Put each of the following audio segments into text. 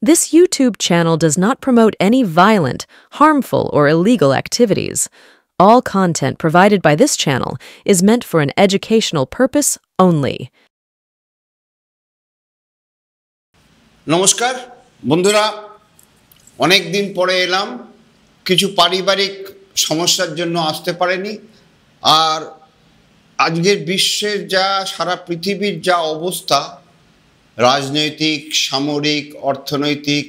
This YouTube channel does not promote any violent, harmful, or illegal activities. All content provided by this channel is meant for an educational purpose only. নমস্কার বন্ধুরা, অনেক দিন পরে এলাম। কিছু পারিবারিক সমস্যার জন্য আসতে পারেনি। আর আজকের বিশ্বের যা সারা পৃথিবীর যা অবস্থা, রাজনৈতিক, সামরিক, অর্থনৈতিক,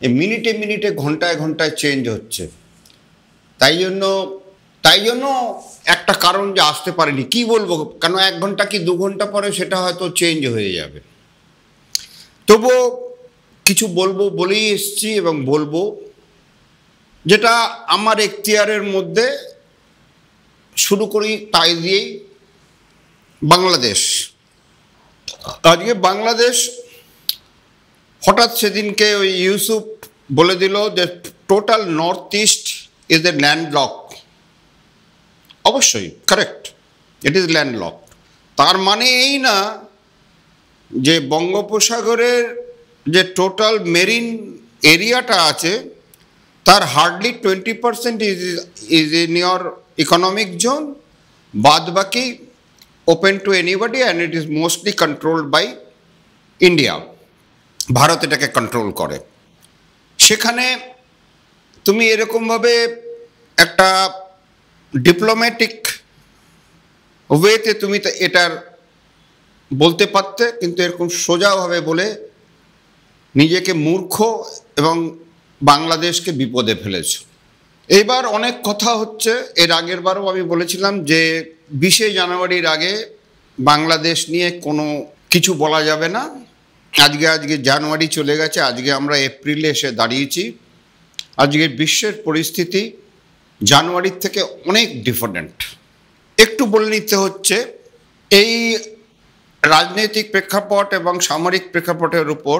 মিনিটে মিনিটে ঘন্টায় ঘন্টায় চেঞ্জ হচ্ছে। তাই জন্য একটা কারণ যে আসতে পারেনি, কি বলবো, কেন 1 ঘন্টা কি 2 ঘন্টা পরে সেটা হয়তো চেঞ্জ হয়ে যাবে। তবুও কিছু বলবো বলেই এসছি এবং বলবো যেটা আমার এখতিয়ারের মধ্যে। শুরু করি তাই দিয়েই। বাংলাদেশ, আজকে বাংলাদেশ হঠাৎ সেদিনকে ওই ইউসুফ বলে দিল যে total north east is a landlock. অবশ্যই কারেক্ট, ইট ইজ ল্যান্ডলক। তার মানে এই না যে বঙ্গোপসাগরের যে টোটাল মেরিন এরিয়াটা আছে তার hardly 20% is in your economic zone, বাদ বাকি open to anybody and it is mostly controlled by India. ভারত এটাকে কন্ট্রোল করে। সেখানে তুমি এরকমভাবে একটা ডিপ্লোম্যাটিক ওয়েতে তুমি এটার বলতে পারতে, কিন্তু এরকম সোজাভাবে বলে নিজেকে মূর্খ এবং বাংলাদেশকে বিপদে ফেলেছ। এইবার অনেক কথা হচ্ছে। এর আগের বারও আমি বলেছিলাম যে 20শে জানুয়ারির আগে বাংলাদেশ নিয়ে কোনো কিছু বলা যাবে না। আজকে জানুয়ারি চলে গেছে, আজকে আমরা এপ্রিলে এসে দাঁড়িয়েছি। আজকের বিশ্বের পরিস্থিতি জানুয়ারির থেকে অনেক ডিফারেন্ট। একটু বলে নিতে হচ্ছে এই রাজনৈতিক প্রেক্ষাপট এবং সামরিক প্রেক্ষাপটের উপর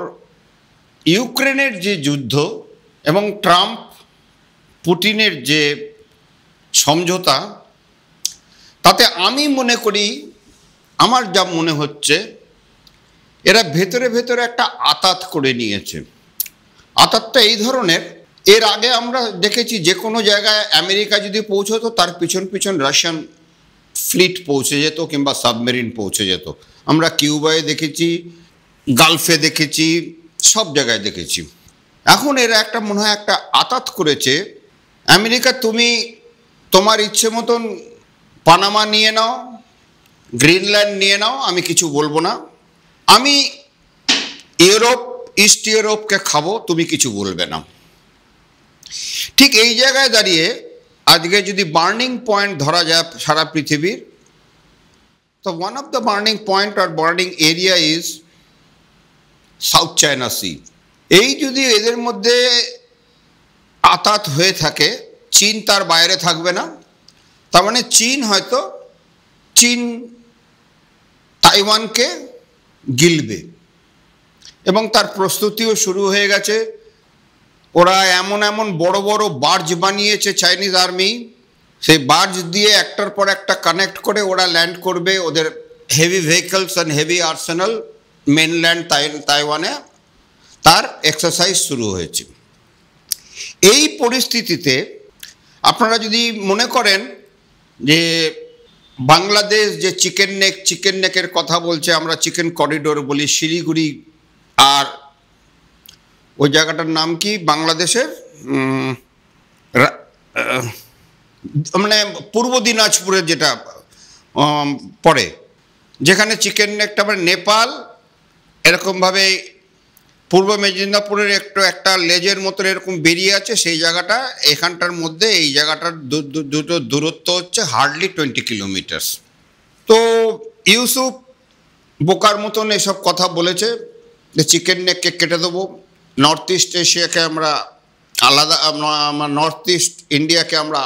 ইউক্রেনের যে যুদ্ধ এবং ট্রাম্প পুতিনের যে সমঝোতা, তাতে আমি মনে করি, আমার যা মনে হচ্ছে, এরা ভেতরে ভেতরে একটা আঁতাত করে নিয়েছে। আঁতাতটা এই ধরনের, এর আগে আমরা দেখেছি যে কোনো জায়গায় আমেরিকা যদি পৌঁছতো তার পিছন পিছন রাশিয়ান ফ্লিট পৌঁছে যেত কিংবা সাবমেরিন পৌঁছে যেত। আমরা কিউবায় দেখেছি, গালফে দেখেছি, সব জায়গায় দেখেছি। এখন এরা একটা মনে হয় একটা আঁতাত করেছে। আমেরিকা, তুমি তোমার ইচ্ছে মতন পানামা নিয়ে নাও, গ্রিনল্যান্ড নিয়ে নাও, আমি কিছু বলবো না। আমি ইউরোপ, ইস্ট ইউরোপকে খাবো, তুমি কিছু বলবে না। ঠিক এই জায়গায় দাঁড়িয়ে আজকে যদি বার্নিং পয়েন্ট ধরা যায় সারা পৃথিবীর, তো one of the burning point আর burning area is South China Sea. এই যদি এদের মধ্যে আঁতাত হয়ে থাকে, চীন তার বাইরে থাকবে না। তার মানে চীন তাইওয়ানকে গিলবে এবং তার প্রস্তুতিও শুরু হয়ে গেছে। ওরা এমন বড় বড় বার্জ বানিয়েছে চাইনিজ আর্মি, সেই বার্জ দিয়ে একটার পর একটা কানেক্ট করে ওরা ল্যান্ড করবে ওদের heavy vehicles and heavy arsenal mainland তাইওয়ানে। তার এক্সারসাইজ শুরু হয়েছে। এই পরিস্থিতিতে আপনারা যদি মনে করেন যে বাংলাদেশ যে চিকেন নেকের কথা বলছে, আমরা চিকেন করিডোর বলি, শিলিগুড়ি আর ওই জায়গাটার নাম কি বাংলাদেশের, মানে পূর্ব দিনাজপুরের যেটা পড়ে, যেখানে চিকেন নেকটা মানে নেপাল এরকমভাবে পূর্ব মেদিনীপুরের একটা লেজের মতো এরকম বেরিয়ে আছে, সেই জায়গাটা এখানটার মধ্যে, এই জায়গাটার দুটো দূরত্ব হচ্ছে হার্ডলি 20 কিলোমিটার। তো ইউসুফ বোকার মতন এসব কথা বলেছে যে চিকেন নেককে কেটে দেবো, নর্থ ইস্ট এশিয়াকে আমরা আলাদা, নর্থ ইস্ট ইন্ডিয়াকে আমরা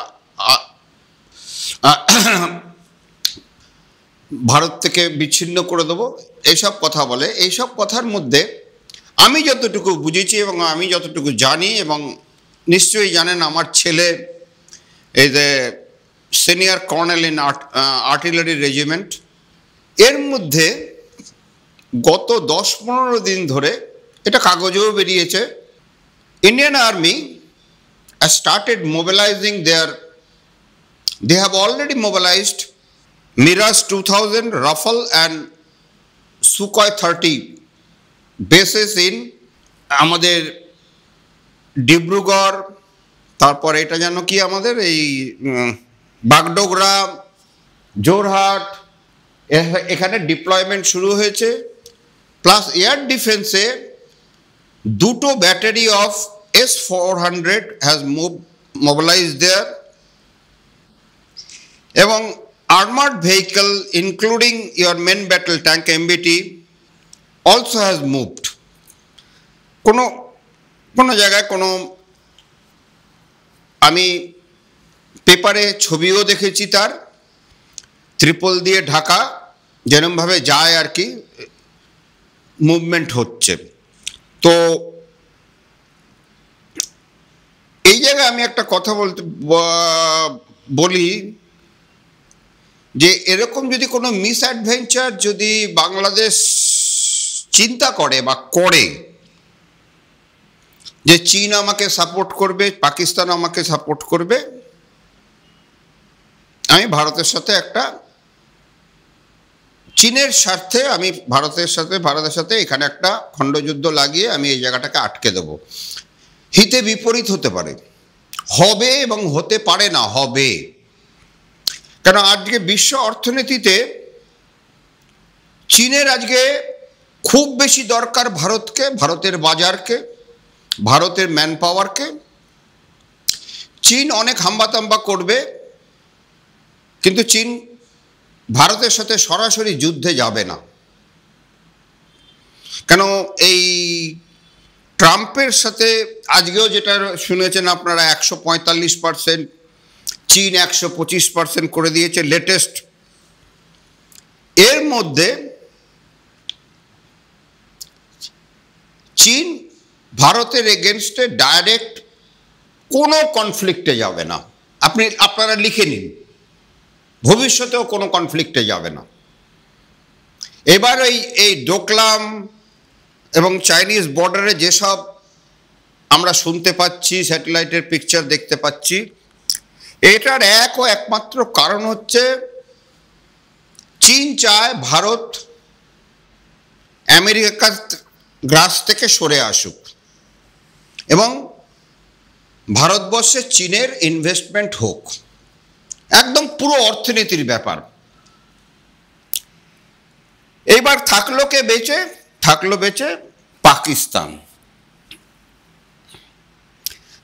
ভারত থেকে বিচ্ছিন্ন করে দেবো, এইসব কথা বলে। এইসব কথার মধ্যে আমি যতটুকু বুঝেছি এবং আমি যতটুকু জানি, এবং নিশ্চয়ই জানেন আমার ছেলে এই যে senior colonel in artillery regiment, এর মধ্যে গত 10-15 দিন ধরে এটা কাগজেও বেরিয়েছে। Indian army has started mobilizing they have already mobilized Mirage 2000, Rafale and Sukhoi 30 bases in আমাদের ডিব্রুগড়, তারপর এটা যেন কি আমাদের এই বাগডোগরা, জোরহাট, এখানে ডিপ্লয়মেন্ট শুরু হয়েছে। প্লাস এয়ার ডিফেন্সে দুটো battery of S-400 has mobilized there, এবং armored vehicle including your main battle tank MBT also has moved. কোনো জায়গায় আমি পেপারে ছবিও দেখেছি তার, ত্রিপল দিয়ে ঢাকা যেরমভাবে যায় আর কি, মুভমেন্ট হচ্ছে। তো এই জায়গায় আমি একটা কথা বলি যে এরকম যদি কোনো মিসঅ্যাডভেঞ্চার যদি বাংলাদেশ চিন্তা করে বা করে যে চীন আমাকে সাপোর্ট করবে, পাকিস্তান আমাকে সাপোর্ট করবে, আমি ভারতের সাথে চীনের স্বার্থে আমি ভারতের সাথে এখানে একটা খণ্ডযুদ্ধ লাগিয়ে আমি এই জায়গাটাকে আটকে দেব। হিতে বিপরীত হতে পারে, হবে এবং হতে পারে না, হবে। কেন আজকে বিশ্ব অর্থনীতিতে চীনের আজকে খুব বেশি দরকার ভারতকে, ভারতের বাজারকে, ভারতের ম্যান পাওয়ারকে। চীন অনেক হাম্বাতাম্বা করবে, কিন্তু চীন ভারতের সাথে সরাসরি যুদ্ধে যাবে না। কেন এই ট্রাম্পের সাথে আজকেও যেটা শুনেছেন আপনারা 145%, চীন 125% করে দিয়েছে লেটেস্ট। এর মধ্যে চীন ভারতের এগেনস্টে ডাইরেক্ট কোনো কনফ্লিক্টে যাবে না। আপনারা লিখে নিন, ভবিষ্যতেও কোনো কনফ্লিক্টে যাবে না। এবার এই ডোকলাম এবং চাইনিজ বর্ডারে যেসব আমরা শুনতে পাচ্ছি, স্যাটেলাইটের পিকচার দেখতে পাচ্ছি, এটার একমাত্র কারণ হচ্ছে চীন চায় ভারত আমেরিকার গ্রাস থেকে সরে আসুক এবং ভারতবর্ষে চীনের ইনভেস্টমেন্ট হোক, একদম পুরো অর্থনীতির ব্যাপার। এইবার থাকলো বেঁচে পাকিস্তান।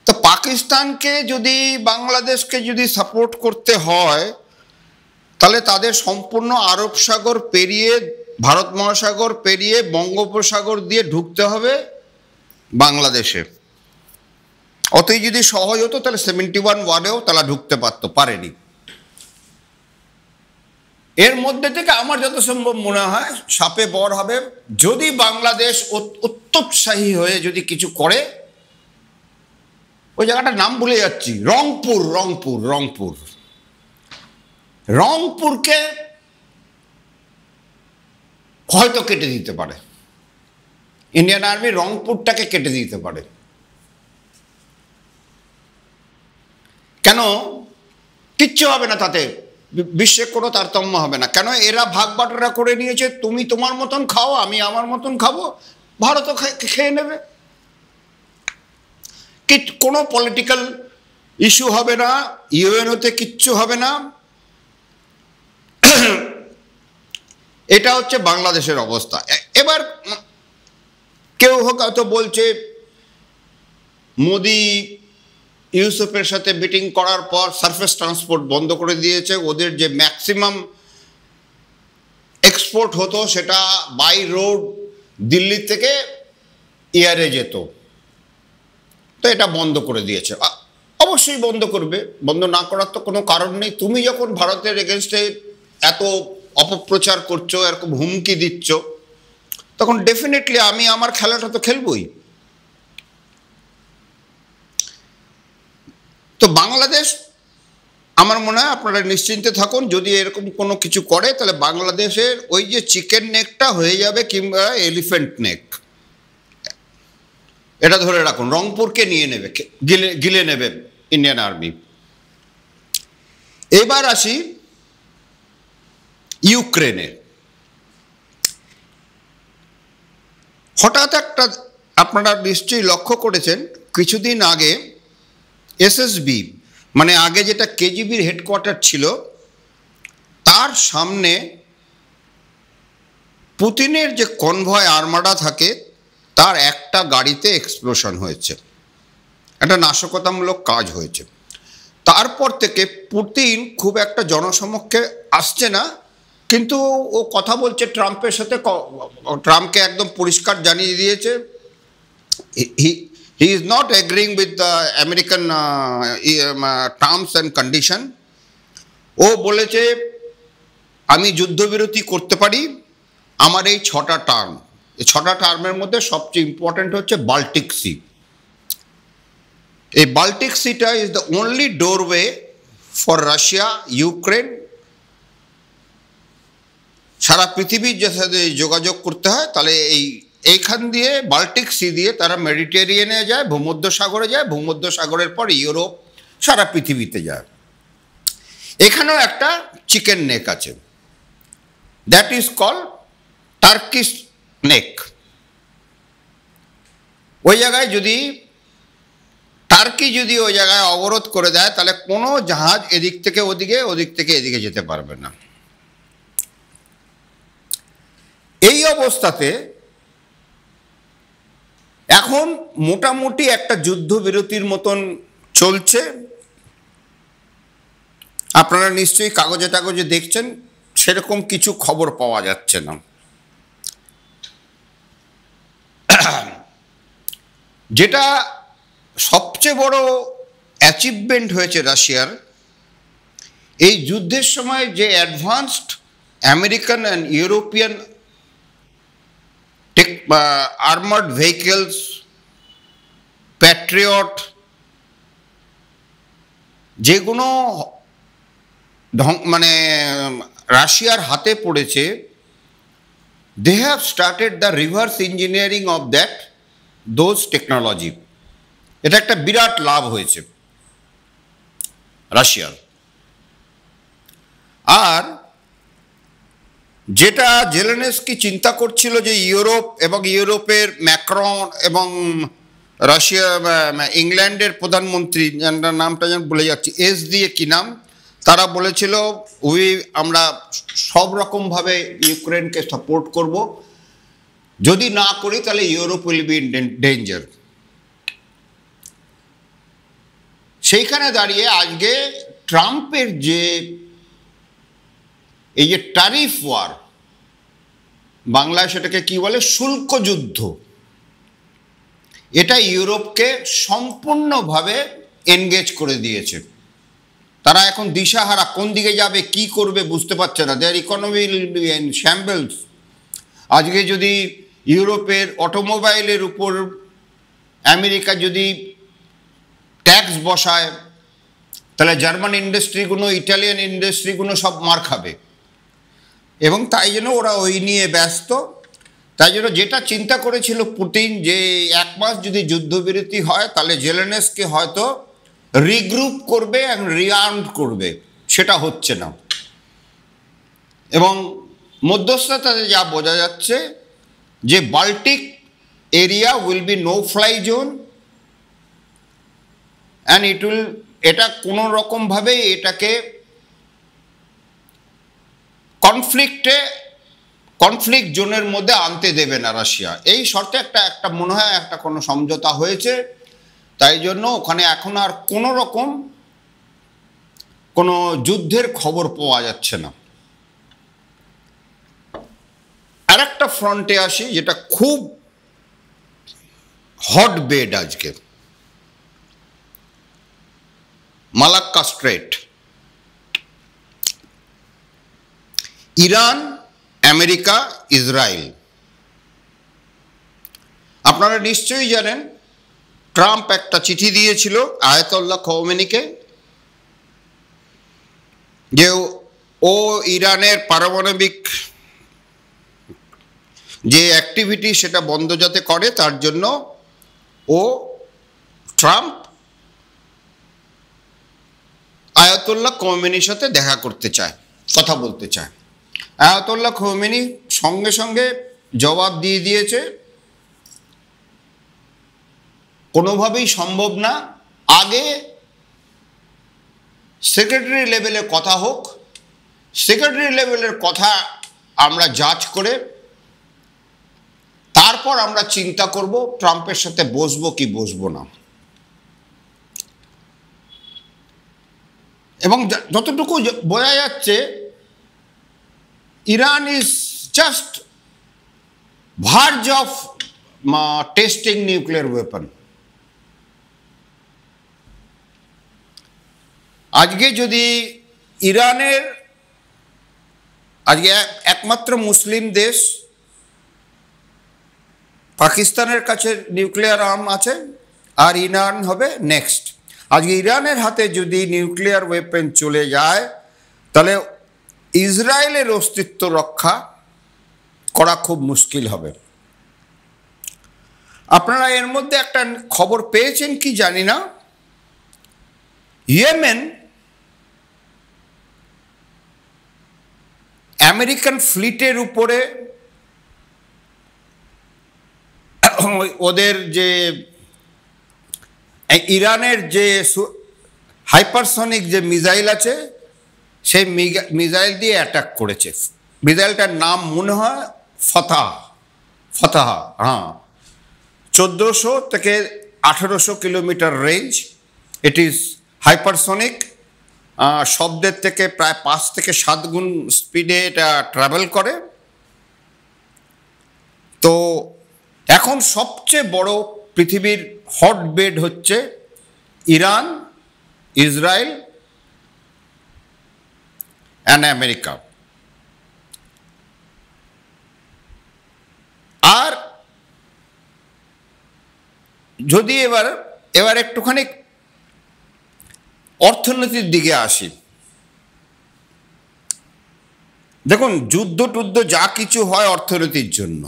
তো পাকিস্তানকে যদি বাংলাদেশকে যদি সাপোর্ট করতে হয়, তাহলে তাদের সম্পূর্ণ আরব সাগর পেরিয়ে, ভারত মহাসাগর পেরিয়ে বঙ্গোপসাগর দিয়ে ঢুকতে হবে বাংলাদেশে। অতই যদি সহজ হতো তাহলে 71 ওয়ার্ডেও তারা ঢুকতে পারেনি। এর মধ্যে থেকে আমার যত সম্ভব মনে হয় সাপে বর হবে যদি বাংলাদেশ অত্যুৎসাহী হয়ে যদি কিছু করে। ওই জায়গাটার নাম ভুলে যাচ্ছি, রংপুরকে হয়তো কেটে দিতে পারে, ইন্ডিয়ান আর্মি রংপুরটাকে কেটে দিতে পারে। কেন? কিচ্ছু হবে না তাতে, বিশ্বে কোনো তারতম্য হবে না। কেন? এরা ভাগ বাটোয়ারা করে নিয়েছে, তুমি তোমার মতন খাও, আমি আমার মতন খাবো, ভারতও খেয়ে নেবে। কোনো পলিটিক্যাল ইস্যু হবে না, ইউএনওতে কিচ্ছু হবে না। এটা হচ্ছে বাংলাদেশের অবস্থা। এবার কেউ হয়তো বলছে মোদি ইউসুফের সাথে মিটিং করার পর সারফেস ট্রান্সপোর্ট বন্ধ করে দিয়েছে, ওদের যে ম্যাক্সিমাম এক্সপোর্ট হতো সেটা বাই রোড দিল্লি থেকে এয়ারে যেত, তো এটা বন্ধ করে দিয়েছে। অবশ্যই বন্ধ করবে, বন্ধ না করার তো কোনো কারণ নেই। তুমি যখন ভারতের এগেনস্টে এত অপপ্রচার করছো, এরকম হুমকি দিচ্ছ, তখন ডেফিনেটলি আমি আমার খেলাটা তো খেলবই। তো বাংলাদেশ, আমার মনে হয় আপনারা নিশ্চিন্তে থাকুন, যদি এরকম কোনো কিছু করে তাহলে বাংলাদেশের ওই যে চিকেন নেকটা হয়ে যাবে কিংবা এলিফ্যান্ট নেক। এটা ধরে রাখুন, রংপুরকে নিয়ে নেবে, গিলে নেবে ইন্ডিয়ান আর্মি। এবার আসি ইউক্রেনে। হঠাৎ একটা, আপনারা নিশ্চয়ই লক্ষ্য করেছেন, কিছুদিন আগে এসএসবি, মানে আগে যেটা কেজিবির হেডকোয়ার্টার ছিল, তার সামনে পুতিনের যে কনভয় আর্মাডা থাকে তার একটা গাড়িতে এক্সপ্লোশন হয়েছে, একটা নাশকতামূলক কাজ হয়েছে। তারপর থেকে পুতিন খুব একটা জনসমক্ষে আসছে না, কিন্তু ও কথা বলছে ট্রাম্পের সাথে, ট্রাম্পকে একদম পরিষ্কার জানিয়ে দিয়েছে he is not agreeing with the American terms and condition. ও বলেছে আমি যুদ্ধবিরতি করতে পারি, আমার এই 6টা টার্ম, এই 6টা টার্মের মধ্যে সবচেয়ে ইম্পর্টেন্ট হচ্ছে বাল্টিক সি। এই বাল্টিক সিটা is the only doorway for Russia, Ukraine, সারা পৃথিবীর সাথে যোগাযোগ করতে হয়, তাহলে এইখান দিয়ে বাল্টিক সি দিয়ে তারা মেডিটেরিয়ানে যায়, ভূমধ্যসাগরে যায়, ভূমধ্যসাগরের পর ইউরোপ, সারা পৃথিবীতে যায়। এখানেও একটা চিকেন নেক আছে, দ্যাট ইজ কল টার্কিশ নেক। ওই জায়গায় যদি টার্কি যদি ওই জায়গায় অবরোধ করে দেয়, তাহলে কোনো জাহাজ এদিক থেকে ওদিকে, ওদিক থেকে এদিকে যেতে পারবে না। এই অবস্থাতে এখন মোটামুটি একটা যুদ্ধবিরতির মতন চলছে। আপনারা নিশ্চয়ই কাগজে টাগজে দেখছেন, সেরকম কিছু খবর পাওয়া যাচ্ছে না। যেটা সবচেয়ে বড় অ্যাচিভমেন্ট হয়েছে রাশিয়ার, এই যুদ্ধের সময় যে advanced American and European armoured vehicles, Patriot, যেগুলো মানে রাশিয়ার হাতে পড়েছে, they have started the reverse engineering of those technology. এটা একটা বিরাট লাভ হয়েছে রাশিয়ার। আর যেটা জেলেনস্কি চিন্তা করছিল যে ইউরোপ এবং ইউরোপের ম্যাক্রন এবং রাশিয়া, ইংল্যান্ডের প্রধানমন্ত্রী, নামটা যেন ভুলে যাচ্ছি, এস দিয়ে কি নাম, তারা বলেছিল আমরা সব রকমভাবে ইউক্রেনকে সাপোর্ট করব, যদি না করি তাহলে Europe will be in danger. সেইখানে দাঁড়িয়ে আজকে ট্রাম্পের যে এই যে ট্যারিফ ওয়ার, বাংলায় সেটাকে কি বলে, শুল্ক যুদ্ধ, এটা ইউরোপকে সম্পূর্ণভাবে এনগেজ করে দিয়েছে। তারা এখন দিশাহারা, কোন দিকে যাবে, কি করবে বুঝতে পারছে না। দেয়ার ইকোনমি উইল বি ইন শ্যাম্বলস। আজকে যদি ইউরোপের অটোমোবাইলের উপর আমেরিকা যদি ট্যাক্স বসায়, তাহলে জার্মান ইন্ডাস্ট্রিগুলো, ইটালিয়ান ইন্ডাস্ট্রিগুলো সব মার খাবে। এবং তাই জন্য ওরা ওই নিয়ে ব্যস্ত। তাই জন্য যেটা চিন্তা করেছিল পুতিন, যে 1 মাস যদি যুদ্ধবিরতি হয় তাহলে জেলেনস্কি হয়তো রিগ্রুপ করবে এবং রিআর্মড করবে, সেটা হচ্ছে না। এবং মধ্যস্থতাতে যা বোঝা যাচ্ছে যে Baltic area will be no fly zone, and এটা কোনো রকমভাবে এটাকে কনফ্লিক্ট জোনের মধ্যে আনতে দেবে না রাশিয়া। এই শর্তে একটা মনে হয় একটা কোনো সমঝোতা হয়েছে। তাই জন্য ওখানে এখন আর কোনো রকম কোনো যুদ্ধের খবর পাওয়া যাচ্ছে না। আর একটা ফ্রন্টে আসি, যেটা খুব হট বেড আজকে, Malacca straight. Iran, America, Israel. আপনারা নিশ্চয়ই জানেন ট্রাম্প একটা চিঠি দিয়েছিল আয়াতুল্লাহ খোমেনিকে, যে ও ইরানের পারমাণবিক যে অ্যাক্টিভিটি সেটা বন্ধ যাতে করে, তার জন্য ও ট্রাম্প আয়াতুল্লাহ খোমেনির সাথে দেখা করতে চায়, কথা বলতে চায়। আয়াতুল্লাহ খোমেনি সঙ্গে সঙ্গে জবাব দিয়ে দিয়েছে, কোনোভাবেই সম্ভব না, আগে সেক্রেটারি লেভেলে কথা হোক, সেক্রেটারি লেভেলের কথা আমরা জাজ করে তারপর আমরা চিন্তা করব ট্রাম্পের সাথে বসবো কি বসবো না। এবং যতটুকু বোঝা যাচ্ছে, Iran is just verge of testing nuclear weapon. আজকে যদি ইরানের, আজকে একমাত্র মুসলিম দেশ, পাকিস্তানের কাছে নিউক্লিয়ার আর্ম আছে আর ইরান হবে নেক্সট। আজকে ইরানের হাতে যদি নিউক্লিয়ার ওয়েপন চলে যায় তাহলে ইসরায়েলের অস্তিত্ব রক্ষা করা খুব মুশকিল হবে। আপনারা এর মধ্যে একটা খবর পেয়েছেন কি জানি না, ইয়েমেন আমেরিকান ফ্লিটের উপরে ওদের যে ইরানের যে হাইপারসনিক যে মিসাইল আছে সেই মিসাইল দিয়ে অ্যাটাক করেছে। মিসাইলটার নাম মনে হয় ফতাহা। হ্যাঁ, 1400 থেকে 1800 kilometre range. It is hypersonic, শব্দের থেকে প্রায় 5 থেকে 7 গুণ স্পিডে এটা ট্রাভেল করে। তো এখন সবচেয়ে বড় পৃথিবীর হটবেড হচ্ছে ইরান, ইসরায়েল অ্যান্ড আমেরিকা। আর যদি এবার একটুখানি অর্থনীতির দিকে আসি, দেখুন যুদ্ধ টুদ্ধ যা কিছু হয় অর্থনীতির জন্য।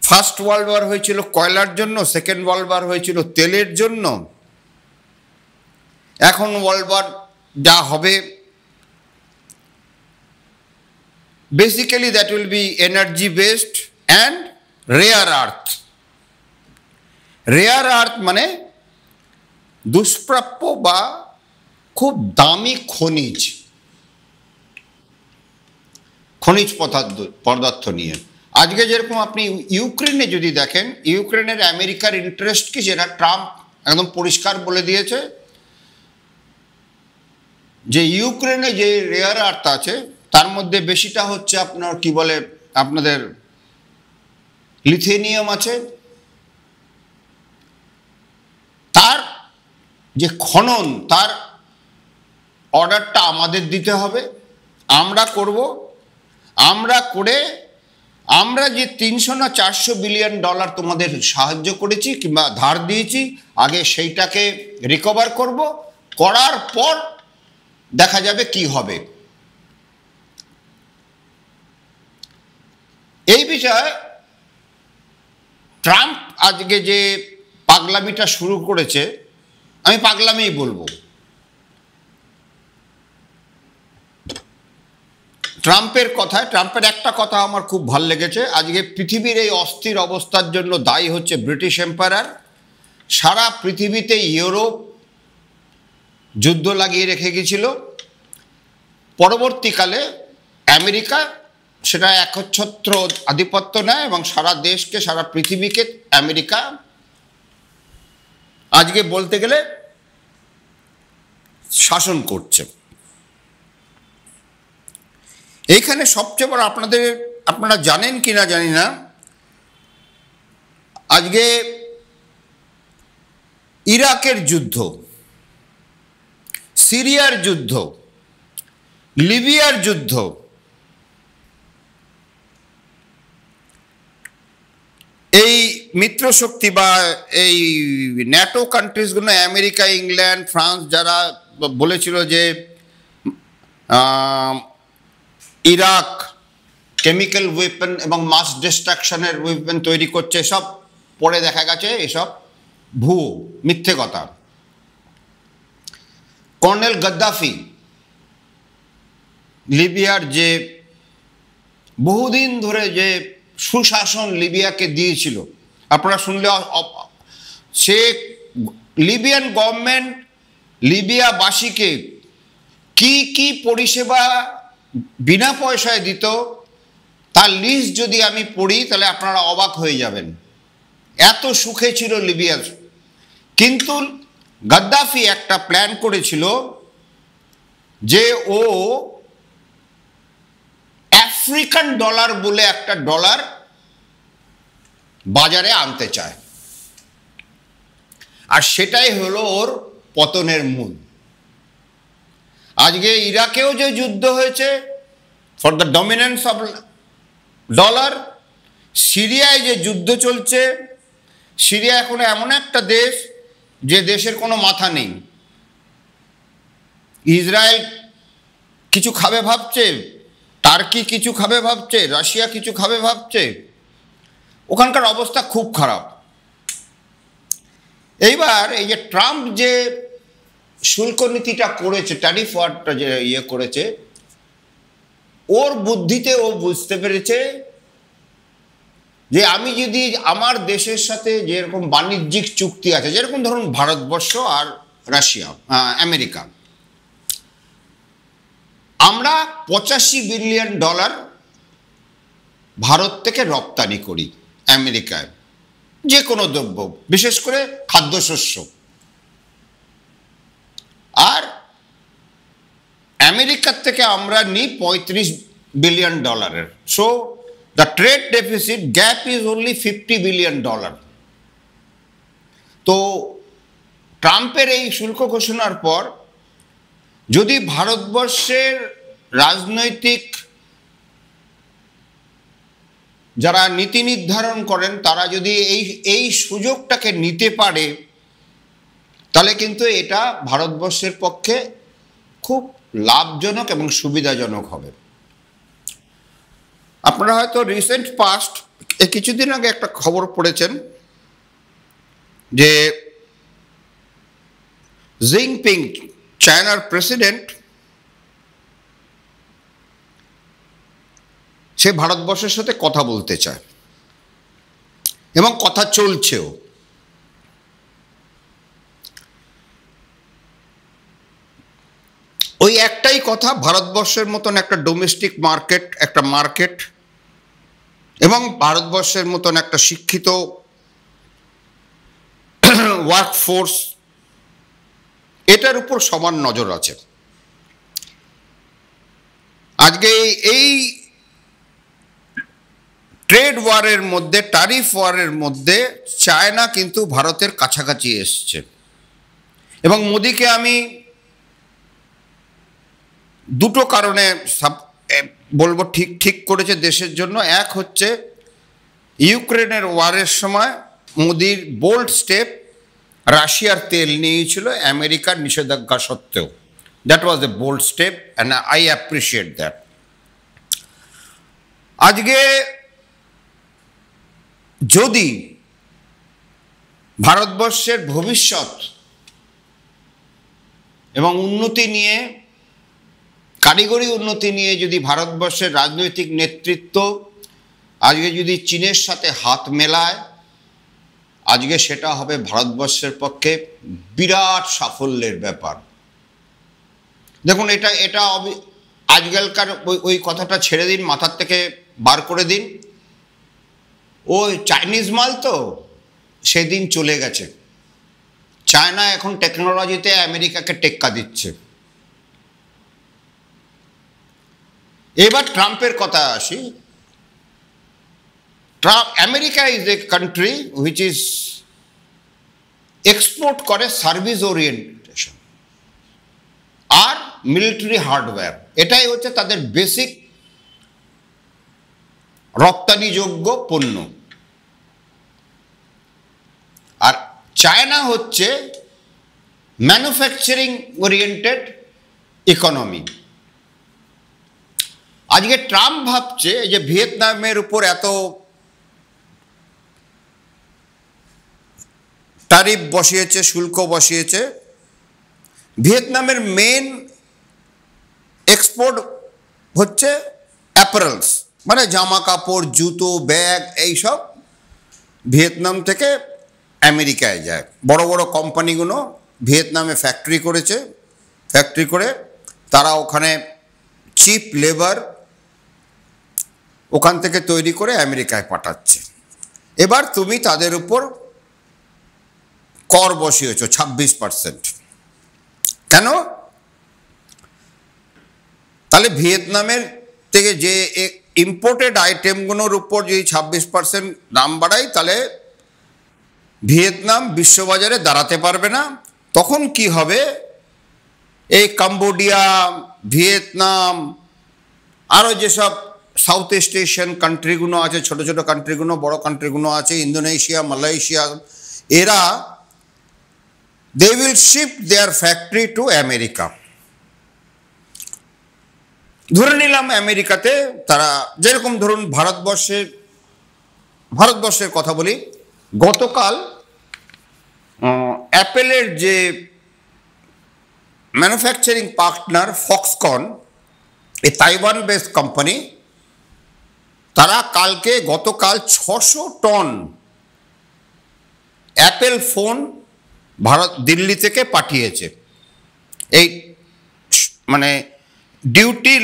ফার্স্ট ওয়ার্ল্ড ওয়ার হয়েছিল কয়লার জন্য, সেকেন্ড ওয়ার্ল্ড ওয়ার হয়েছিল তেলের জন্য, এখন ওয়ার্ল্ড ওয়ার যা হবে basically that will be energy based and rare earth. Rare earth মানে দুষ্প্রাপ্য বা খুব দামি খনিজ পদার্থ নিয়ে। আজকে যেরকম আপনি ইউক্রেনে যদি দেখেন, ইউক্রেনের আমেরিকার ইন্টারেস্ট কি সেটা ট্রাম্প একদম পরিষ্কার বলে দিয়েছে যে ইউক্রেনে যে রেয়ার আর্থ আছে তার মধ্যে বেশিটা হচ্ছে আপনার কি বলে আপনাদের লিথিয়াম আছে, তার যে খনন তার অর্ডারটা আমাদের দিতে হবে, আমরা করব। আমরা করে আমরা যে 300 না 400 বিলিয়ন ডলার তোমাদের সাহায্য করেছি কিংবা ধার দিয়েছি, আগে সেইটাকে রিকভার করব, করার পর দেখা যাবে কি হবে। এই বিষয়ে ট্রাম্প আজকে যে পাগলামিটা শুরু করেছে, আমি পাগলামিই বলবো। ট্রাম্পের একটা কথা আমার খুব ভাল লেগেছে, আজকে পৃথিবীর এই অস্থির অবস্থার জন্য দায়ী হচ্ছে ব্রিটিশ এম্পায়ার। সারা পৃথিবীতে ইউরোপ যুদ্ধ লাগিয়ে রেখে গেছিল, পরবর্তীকালে আমেরিকা সেটা একচ্ছত্র আধিপত্য নেয় এবং সারা দেশকে, সারা পৃথিবীকে আমেরিকা আজকে বলতে গেলে শাসন করছে। এইখানে সবচেয়ে বড় আপনারা জানেন কি না জানি না, আজকে ইরাকের যুদ্ধ, সিরিয়ার যুদ্ধ, লিবিয়ার যুদ্ধ, এই মিত্রশক্তি বা এই ন্যাটো কান্ট্রিজগুলো আমেরিকা, ইংল্যান্ড, ফ্রান্স যারা বলেছিল যে ইরাক কেমিক্যাল ওয়েপন এবং মাস ডিস্ট্রাকশনের ওয়েপন তৈরি করছে, সব পরে দেখা গেছে এসব ভুয়ো, মিথ্যে কথা। কর্নেল গাদ্দাফি, লিবিয়ার যে বহুদিন ধরে যে সুশাসন লিবিয়াকে দিয়েছিল, আপনারা শুনলে সে লিবিয়ান গভর্নমেন্ট লিবিয়াবাসীকে কি কি পরিষেবা বিনা পয়সায় দিত তার লিস্ট যদি আমি পড়ি তাহলে আপনারা অবাক হয়ে যাবেন। এত সুখে ছিল লিবিয়া। কিন্তু গাদ্দাফি একটা প্ল্যান করেছিল যে ও আফ্রিকান ডলার বলে একটা ডলার বাজারে আনতে চায়, আর সেটাই হলো ওর পতনের মূল। আজকে ইরাকেও যে যুদ্ধ হয়েছে for the dominance of dollar, সিরিয়ায় যে যুদ্ধ চলছে, সিরিয়া এখন এমন একটা দেশ যে দেশের কোনো মাথা নেই। ইসরায়েল কিছু খাবে ভাবছে, টার্কি কিছু খাবে ভাবছে, রাশিয়া কিছু খাবে ভাবছে, ওখানকার অবস্থা খুব খারাপ। এইবার এই যে ট্রাম্প যে শুল্ক নীতিটা করেছে, ট্যারিফ ওয়ারটা যে করেছে, ওর বুদ্ধিতে ও বুঝতে পেরেছে যে আমি যদি আমার দেশের সাথে যেরকম বাণিজ্যিক চুক্তি আছে, যেরকম ধরুন ভারতবর্ষ আর রাশিয়া, আমেরিকা, আমরা $85 বিলিয়ন ভারত থেকে রপ্তানি করি আমেরিকায়, যে কোনো দ্রব্য, বিশেষ করে খাদ্যশস্য। আর আমেরিকার থেকে আমরা নিই $35 billion. So the trade deficit gap is only $50 billion. তো ট্রাম্পের এই শুল্ক ঘোষণার পর যদি ভারতবর্ষের রাজনৈতিক যারা নীতি নির্ধারণ করেন তারা যদি এই সুযোগটাকে নিতে পারে, তাহলে কিন্তু এটা ভারতবর্ষের পক্ষে খুব লাভজনক এবং সুবিধাজনক হবে। আপনারা হয়তো রিসেন্ট পাস্ট কিছুদিন আগে একটা খবর পড়েছেন যে জিনপিং, চায়নার প্রেসিডেন্ট, সে ভারতবর্ষের সাথে কথা বলতে চায় এবং কথা চলছেও। ওই একটাই কথা, ভারতবর্ষের মতন একটা ডোমেস্টিক মার্কেট, একটা মার্কেট, এবং ভারতবর্ষের মতন একটা শিক্ষিত ওয়ার্কফোর্স, এটার উপর সমান নজর আছে। আজকে এই ট্রেড ওয়ারের মধ্যে, ট্যারিফ ওয়ারের মধ্যে চায়না কিন্তু ভারতের কাছাকাছি এসছে। এবং মোদিকে আমি দুটো কারণে বলবো ঠিক করেছে দেশের জন্য। এক হচ্ছে ইউক্রেনের ওয়ারের সময় মোদির বোল্ড স্টেপ, রাশিয়ার তেল নিয়েছিল আমেরিকার নিষেধাজ্ঞা সত্ত্বেও। That was a bold step and I appreciate that. আজকে যদি ভারতবর্ষের ভবিষ্যৎ এবং উন্নতি নিয়ে, কারিগরি উন্নতি নিয়ে যদি ভারতবর্ষের রাজনৈতিক নেতৃত্ব আজকে যদি চীনের সাথে হাত মেলায়, আজকে সেটা হবে ভারতবর্ষের পক্ষে বিরাট সাফল্যের ব্যাপার। দেখুন, এটা আজকালকার ওই কথাটা ছেড়ে দিন, মাথার থেকে বার করে দিন। ওই চাইনিজ মাল তো সেদিন চলে গেছে। চায়না এখন টেকনোলজিতে আমেরিকাকে টেক্কা দিচ্ছে। এবার ট্রাম্পের কথা আসি। America is a country which is export করে সার্ভিস ওরিয়েন্টেশন আর মিলিটারি হার্ডওয়্যার। এটাই হচ্ছে তাদের বেসিক রপ্তানিযোগ্য পণ্য। আর চায়না হচ্ছে ম্যানুফ্যাকচারিং ওরিয়েন্টেড ইকোনমি। আজকে ট্রাম্প ভাবছে যে ভিয়েতনামের উপর এত ট্যারিফ বসিয়েছে, শুল্ক বসিয়েছে। ভিয়েতনামের মেন এক্সপোর্ট হচ্ছে অ্যাপারেলস, মানে জামা কাপড়, জুতো, ব্যাগ, এইসব ভিয়েতনাম থেকে আমেরিকায় যায়। বড় বড় কোম্পানিগুলো ভিয়েতনামে ফ্যাক্টরি করেছে, ফ্যাক্টরি করে তারা ওখানে চিপ লেবার ওখান থেকে তৈরি করে আমেরিকায় পাঠাচ্ছে। এবার তুমি তাদের উপর কর বসিয়েছ 26%। কেন? তাহলে ভিয়েতনামের থেকে যে ইম্পোর্টেড আইটেমগুলোর উপর যদি 26% দাম বাড়াই, তাহলে ভিয়েতনাম বিশ্ববাজারে দাঁড়াতে পারবে না। তখন কি হবে? এই কম্বোডিয়া, ভিয়েতনাম, আরও যেসব সাউথ ইস্ট এশিয়ান কান্ট্রিগুলো আছে, ছোট ছোট কান্ট্রিগুলো, বড় কান্ট্রিগুলো আছে, ইন্দোনেশিয়া, মালয়েশিয়া, এরা they will ship their factory to America. ধরে নিলাম আমেরিকাতে তারা, যেরকম ধরুন ভারতবর্ষের কথা বলি, গতকাল অ্যাপেলের যে ম্যানুফ্যাকচারিং পার্টনার ফক্সকন, এ তাইওয়ান বেসড কোম্পানি, তারা গতকাল 600 টন অ্যাপেল ফোন দিল্লি থেকে পাঠিয়েছে। এই মানে ডিউটি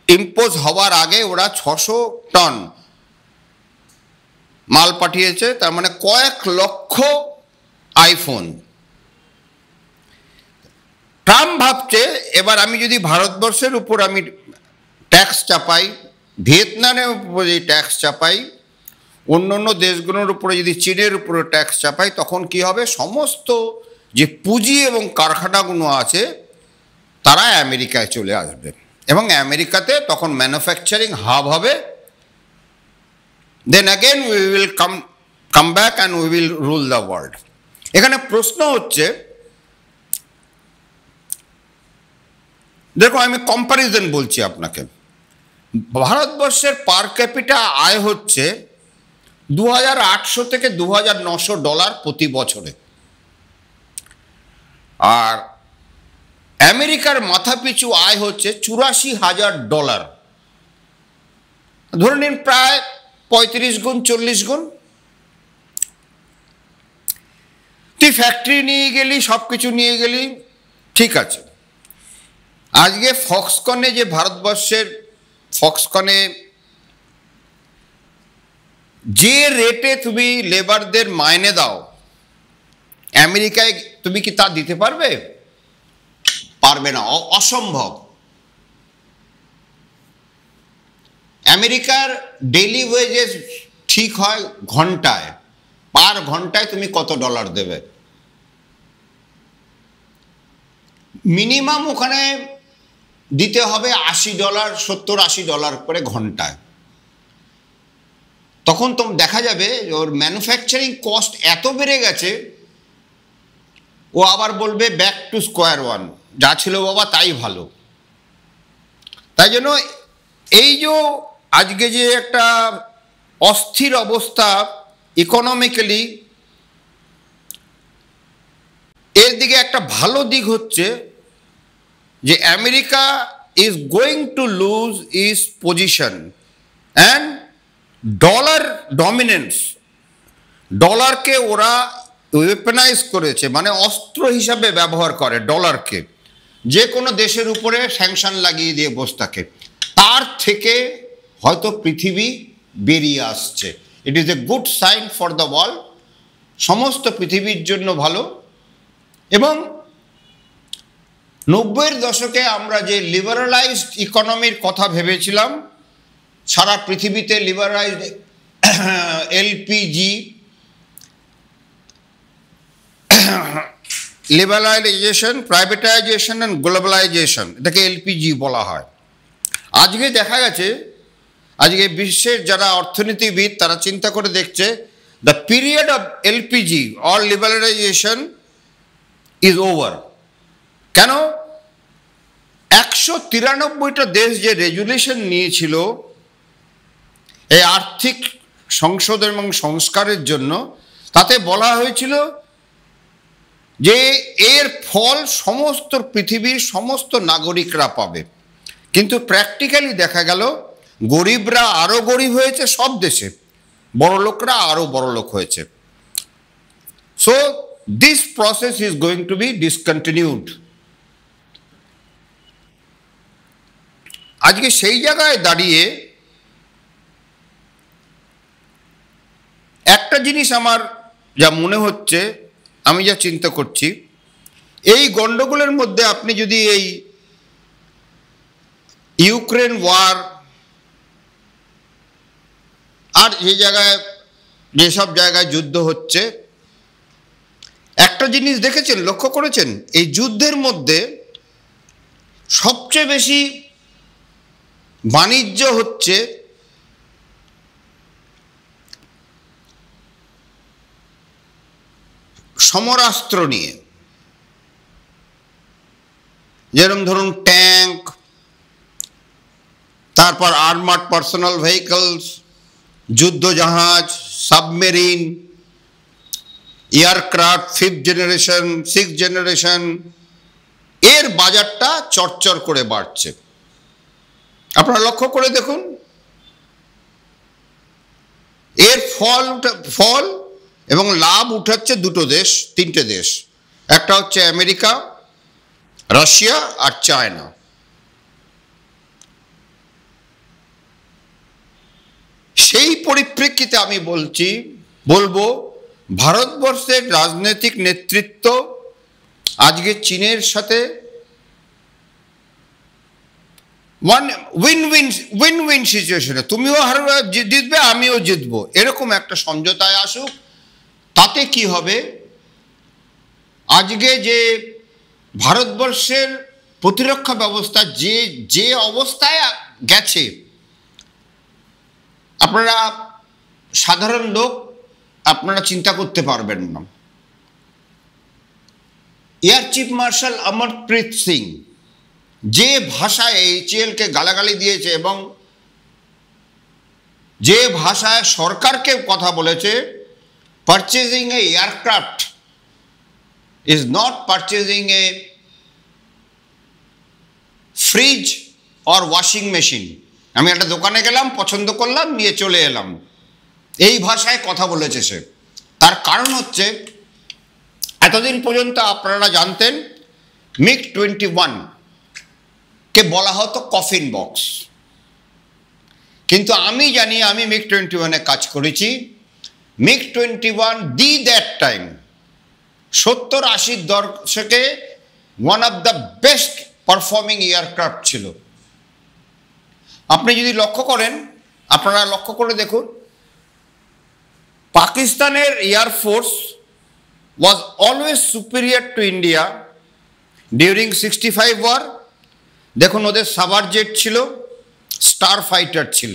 ইম্পোজ হওয়ার আগে ওরা 600 টন মাল পাঠিয়েছে, তার মানে কয়েক লক্ষ আইফোন। ট্রাম্প ভাবছে এবার আমি যদি ভারতবর্ষের উপর আমি ট্যাক্স চাপাই, ভিয়েতনামের উপরে যদি ট্যাক্স চাপাই, অন্য অন্য দেশগুলোর উপরে যদি চীনের উপরে ট্যাক্স চাপাই, তখন কি হবে? সমস্ত যে পুঁজি এবং কারখানাগুলো আছে তারা আমেরিকায় চলে আসবে এবং আমেরিকাতে তখন ম্যানুফ্যাকচারিং হাব হবে। Then again we will come back and we will rule the world. এখানে প্রশ্ন হচ্ছে, দেখো আমি কম্প্যারিজন বলছি আপনাকে। ভারতবর্ষের পার ক্যাপিটা আয় হচ্ছে 2800 থেকে 2900 ডলার প্রতি বছরে, আর আমেরিকার মাথাপিছু আয় হচ্ছে 84,000 ডলার। ধরে নিন প্রায় 35 গুণ 40 গুণ। তুই ফ্যাক্টরি নিয়ে গেলি, সব কিছু নিয়ে গেলি, ঠিক আছে। আজকে ফক্সকনে যে ভারতবর্ষের ফক্সকনে যে রেটে তুমি লেবারদের মাইনে দাও, আমেরিকায় তুমি কি তা দিতে পারবে? পারবে না, অসম্ভব। আমেরিকার ডেইলি ওয়েজেস ঠিক হয় ঘন্টায়, পার ঘন্টায় তুমি কত ডলার দেবে? মিনিমাম ওখানে দিতে হবে $80, $70-80 করে ঘন্টায়। তখন তো দেখা যাবে ওর ম্যানুফ্যাকচারিং কস্ট এত বেড়ে গেছে, ও আবার বলবে ব্যাক টু স্কোয়ার ওয়ান, যা ছিল বাবা তাই ভালো। তাই জন্য এই যে আজকে যে একটা অস্থির অবস্থা ইকোনমিক্যালি, এর দিকে একটা ভালো দিক হচ্ছে যে America is going to lose is position and dollar dominance. ডলারকে ওরা ওয়েপেনাইজ করেছে, মানে অস্ত্র হিসাবে ব্যবহার করে ডলারকে, যে কোনো দেশের উপরে স্যাংশন লাগিয়ে দিয়ে বসে থাকে। তার থেকে হয়তো পৃথিবী বেরিয়ে আসছে। It is a good sign for the world, সমস্ত পৃথিবীর জন্য ভালো। এবং 90-এর দশকে আমরা যে লিবারালাইজড ইকোনমির কথা ভেবেছিলাম, সারা পৃথিবীতে liberalised LPG, liberalisation, privatisation and globalisation, এটাকে এলপিজি বলা হয়। আজকে দেখা গেছে, আজকে বিশ্বের যারা অর্থনীতিবিদ তারা চিন্তা করে দেখছে, the period of LPG or liberalisation is over. কেন? 193টা দেশ যে রেজুলেশন নিয়েছিল এই আর্থিক সংশোধন এবং সংস্কারের জন্য, তাতে বলা হয়েছিল যে এর ফল সমস্ত পৃথিবীর সমস্ত নাগরিকরা পাবে, কিন্তু প্র্যাকটিক্যালি দেখা গেল গরিবরা আরও গরিব হয়েছে সব দেশে, বড়লোকরা আরও বড়লোক হয়েছে। So this process is going to be discontinued. আজকে সেই জায়গায় দাঁড়িয়ে একটা জিনিস আমার যা মনে হচ্ছে, আমি যা চিন্তা করছি, এই গণ্ডগোলের মধ্যে আপনি যদি এই ইউক্রেন ওয়ার আর যে জায়গায় যেসব জায়গায় যুদ্ধ হচ্ছে, একটা জিনিস দেখেছেন, লক্ষ্য করেছেন, এই যুদ্ধের মধ্যে সবচেয়ে বেশি বাণিজ্য হচ্ছে সমরাস্ত্র নিয়ে। যেরকম ধরুন ট্যাঙ্ক, তারপর আর্মার্ড পার্সোনাল ভেহিকলস, যুদ্ধজাহাজ, submarine, aircraft 5th generation, 6th generation, এর বাজারটা চরচর করে বাড়ছে। আপনারা লক্ষ্য করে দেখুন, এর ফল এবং লাভ উঠাচ্ছে দুটো দেশ, তিনটে দেশ, একটা হচ্ছে আমেরিকা, রাশিয়া আর চায়না। সেই পরিপ্রেক্ষিতে আমি বলবো ভারতবর্ষের রাজনৈতিক নেতৃত্ব আজকে চীনের সাথে উইন উইন সিচুয়েশনে, তুমিও জিতবে আমিও জিতবো, এরকম একটা সমঝোতায় আসুক। তাতে কি হবে, আজকে যে ভারতবর্ষের প্রতিরক্ষা ব্যবস্থা যে অবস্থায় গেছে, আপনারা সাধারণ লোক আপনারা চিন্তা করতে পারবেন না। Air chief marshal Amarpreet Singh যে ভাষায় এইচএএলকে গালাগালি দিয়েছে এবং যে ভাষায় সরকারকে কথা বলেছে, purchasing A aircraft is not purchasing A fridge or washing machine. আমি একটা দোকানে গেলাম, পছন্দ করলাম, নিয়ে চলে এলাম, এই ভাষায় কথা বলেছে সে। তার কারণ হচ্ছে, এতদিন পর্যন্ত আপনারা জানতেন MiG-21 কে বলা হতো কফিন বক্স, কিন্তু আমি জানি, আমি MiG-21 কাজ করেছি। MiG-21 দ্যাট টাইম 70-80 দশকে one of the best performing aircraft ছিল। আপনি যদি লক্ষ্য করেন, আপনারা লক্ষ্য করে দেখুন, পাকিস্তানের air force was always superior to India during 65 war। দেখুন ওদের সাবার জেট ছিল, স্টার ফাইটার ছিল,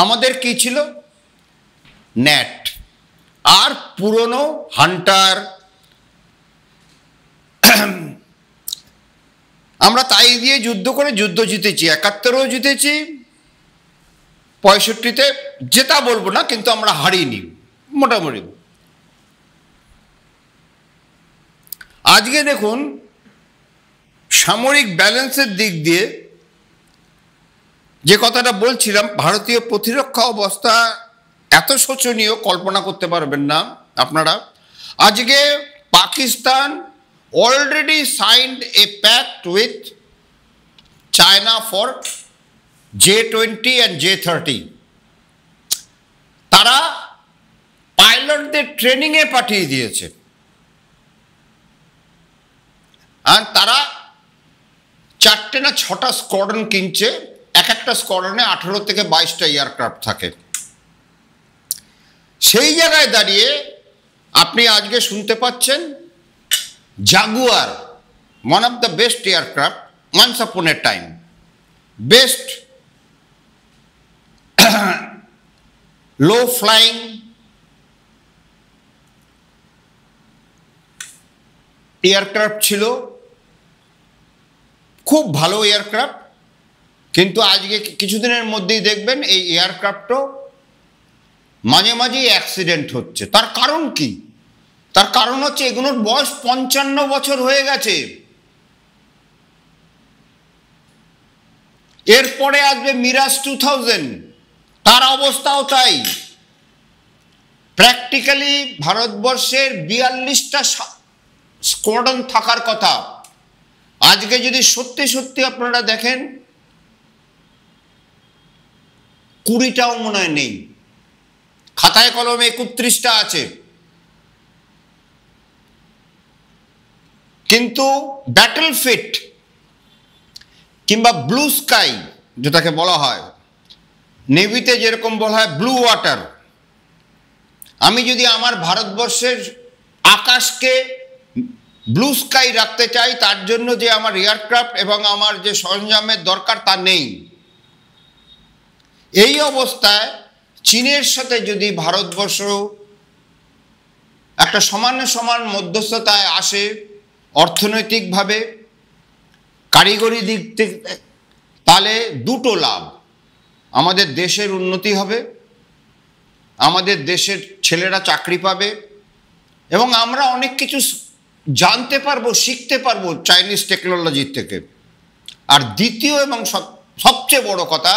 আমাদের কি ছিল, ন্যাট আর পুরনো হান্টার। আমরা তাই দিয়ে যুদ্ধ করে যুদ্ধ জিতেছি, 71-ও জিতেছি, 65-তে জেতা বলবো না, কিন্তু আমরা হারিনি মোটামুটি। আজকে দেখুন সামরিক ব্যালেন্সের দিক দিয়ে যে কথাটা বলছিলাম, ভারতীয় প্রতিরক্ষা অবস্থা এত শোচনীয় কল্পনা করতে পারবেন না আপনারা। আজকে Pakistan already signed a pact with China for J-20 and J-30। তারা পাইলটদের ট্রেনিংয়ে পাঠিয়ে দিয়েছে, আর তারা 4টে না 6টা স্কোয়াড্রন কিনছে, এক একটা স্কোয়াড্রনে 18 থেকে 22টা এয়ারক্রাফট থাকে। সেই জায়গায় দাঁড়িয়ে আপনি আজকে শুনতে পাচ্ছেন Jaguar, one of the best aircraft, once upon a time best low flying aircraft ছিল, খুব ভালো এয়ারক্রাফট, কিন্তু আজকে কিছুদিনের মধ্যেই দেখবেন এই এয়ারক্রাফটও মাঝে মাঝেই অ্যাক্সিডেন্ট হচ্ছে। তার কারণ কি? তার কারণ হচ্ছে এগুলোর বয়স 55 বছর হয়ে গেছে। এরপরে আসবে মিরাজ 2000, তার অবস্থাও তাই। প্র্যাকটিক্যালি ভারতবর্ষের 42টা স্কোয়াড্রন থাকার কথা, আজকে যদি সত্যি সত্যি আপনারা দেখেন 20টাও মনে হয় নেই, খাতায় কলমে 31টা আছে। কিন্তু ব্যাটল ফিট কিংবা ব্লু স্কাই যেটাকে বলা হয়, নেভিতে যেরকম বলা হয় ব্লু ওয়াটার, আমি যদি আমার ভারতবর্ষের আকাশকে ব্লু স্কাই রাখতে চাই, তার জন্য যে আমার এয়ারক্রাফট এবং আমার যে সরঞ্জামের দরকার তা নেই। এই অবস্থায় চীনের সাথে যদি ভারতবর্ষ একটা সমানে সমান মধ্যস্থতায় আসে, অর্থনৈতিকভাবে, কারিগরি দিক থেকে, তাহলে দুটো লাভ। আমাদের দেশের উন্নতি হবে, আমাদের দেশের ছেলেরা চাকরি পাবে এবং আমরা অনেক কিছু জানতে পারবো, শিখতে পারবো চাইনিজ টেকনোলজির থেকে। আর দ্বিতীয় এবং সবচেয়ে বড় কথা,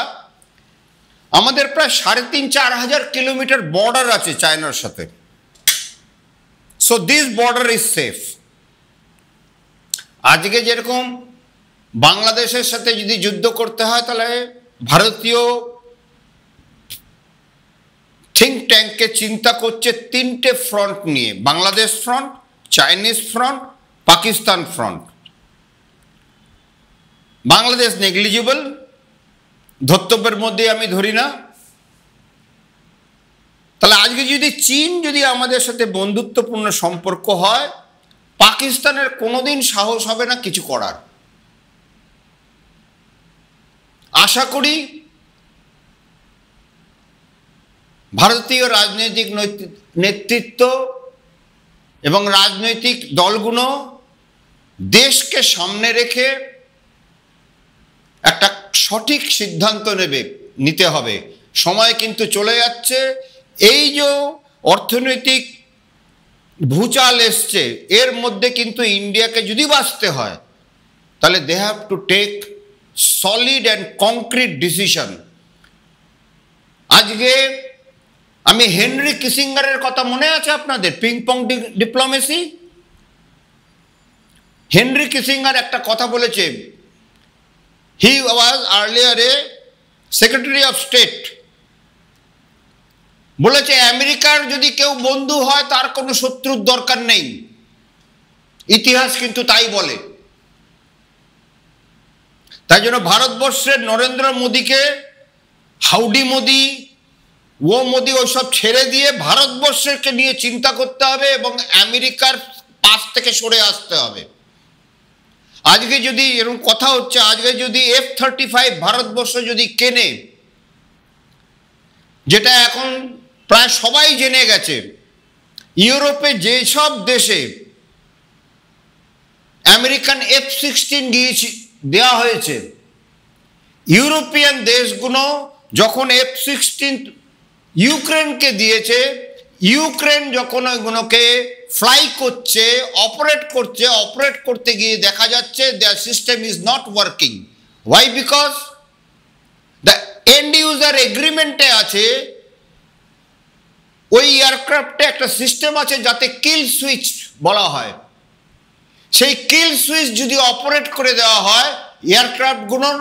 আমাদের প্রায় 3,500-4,000 কিলোমিটার বর্ডার আছে চায়নার সাথে। So this border is safe. আজকে যেরকম বাংলাদেশের সাথে যদি যুদ্ধ করতে হয়, তাহলে ভারতীয় থিঙ্ক ট্যাঙ্ককে চিন্তা করছে 3টে ফ্রন্ট নিয়ে, Bangladesh front, Chinese front, Pakistan front. Bangladesh negligible, ধর্তব্যের মধ্যে আমি ধরি না। তাহলে আজকে যদি চীন যদি আমাদের সাথে বন্ধুত্বপূর্ণ সম্পর্ক হয়, পাকিস্তানের কোনোদিন সাহস হবে না কিছু করার। আশা করি ভারতীয় রাজনৈতিক নেতৃত্ব এবং রাজনৈতিক দলগুলো দেশকে সামনে রেখে একটা সঠিক সিদ্ধান্ত নিতে হবে। সময় কিন্তু চলে যাচ্ছে। এই যে অর্থনৈতিক ভূচাল এসছে, এর মধ্যে কিন্তু ইন্ডিয়াকে যদি বাঁচতে হয়, তাহলে they have to take solid and concrete decision. আজকে আমি হেনরি কিসিঙ্গারের কথা মনে আছে আপনাদের, পিংপং ডিপ্লোমেসি? হেনরি কিসিঙ্গার একটা কথা বলেছে, he was earlier a secretary of state, বলেছে আমেরিকার যদি কেউ বন্ধু হয় তার কোনো শত্রুর দরকার নেই। ইতিহাস কিন্তু তাই বলে। তাই জন্য ভারতবর্ষের নরেন্দ্র মোদীকে হাউডি মোদি, ও মোদি ওইসব ছেড়ে দিয়ে ভারতবর্ষকে নিয়ে চিন্তা করতে হবে এবং আমেরিকার পাশ থেকে সরে আসতে হবে। আজকে যদি এরকম কথা হচ্ছে, আজকে যদি F-35 ভারতবর্ষ যদি কেনে, যেটা এখন প্রায় সবাই জেনে গেছে, ইউরোপে যেসব দেশে আমেরিকান F-16 দেওয়া হয়েছে, ইউরোপিয়ান দেশগুলো যখন F-16 ইউক্রেনকে দিয়েছে, ইউক্রেন যখন ওইগুলোকে ফ্লাই করছে, অপারেট করতে গিয়ে দেখা যাচ্ছে their system is not working. Why? Because the end user এগ্রিমেন্টে আছে, ওই এয়ারক্রাফটে একটা সিস্টেম আছে যাতে কিল সুইচ বলা হয়। সেই কিল সুইচ যদি অপারেট করে দেওয়া হয়, এয়ারক্রাফটগুলোর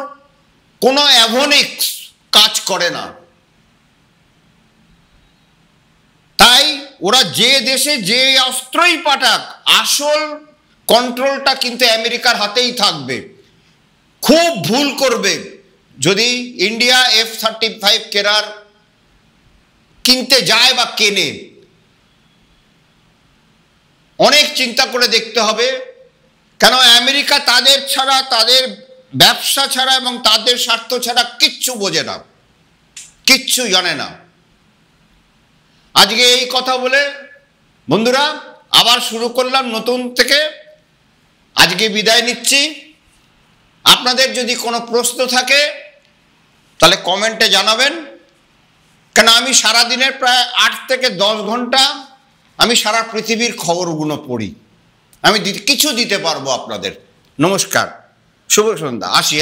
কোনো অ্যাভিওনিক্স কাজ করে না। তাই ওরা যে দেশে যে অস্ত্রই পাঠাক, আসল কন্ট্রোলটা কিন্তু আমেরিকার হাতেই থাকবে। খুব ভুল করবে যদি ইন্ডিয়া F-35 কিনতে যায় বা কেনে। অনেক চিন্তা করে দেখতে হবে, কেন আমেরিকা তাদের ছাড়া, তাদের ব্যবসা ছাড়া এবং তাদের স্বার্থ ছাড়া কিচ্ছু বোঝে না, কিচ্ছু জানে না। আজকে এই কথা বলে বন্ধুরা আবার শুরু করলাম নতুন থেকে। আজকে বিদায় নিচ্ছি। আপনাদের যদি কোনো প্রশ্ন থাকে তাহলে কমেন্টে জানাবেন, কেন আমি সারাদিনের প্রায় 8 থেকে 10 ঘন্টা আমি সারা পৃথিবীর খবরগুলো পড়ি, আমি কিছু দিতে পারবো আপনাদের। নমস্কার, শুভ সন্ধ্যা, আসি।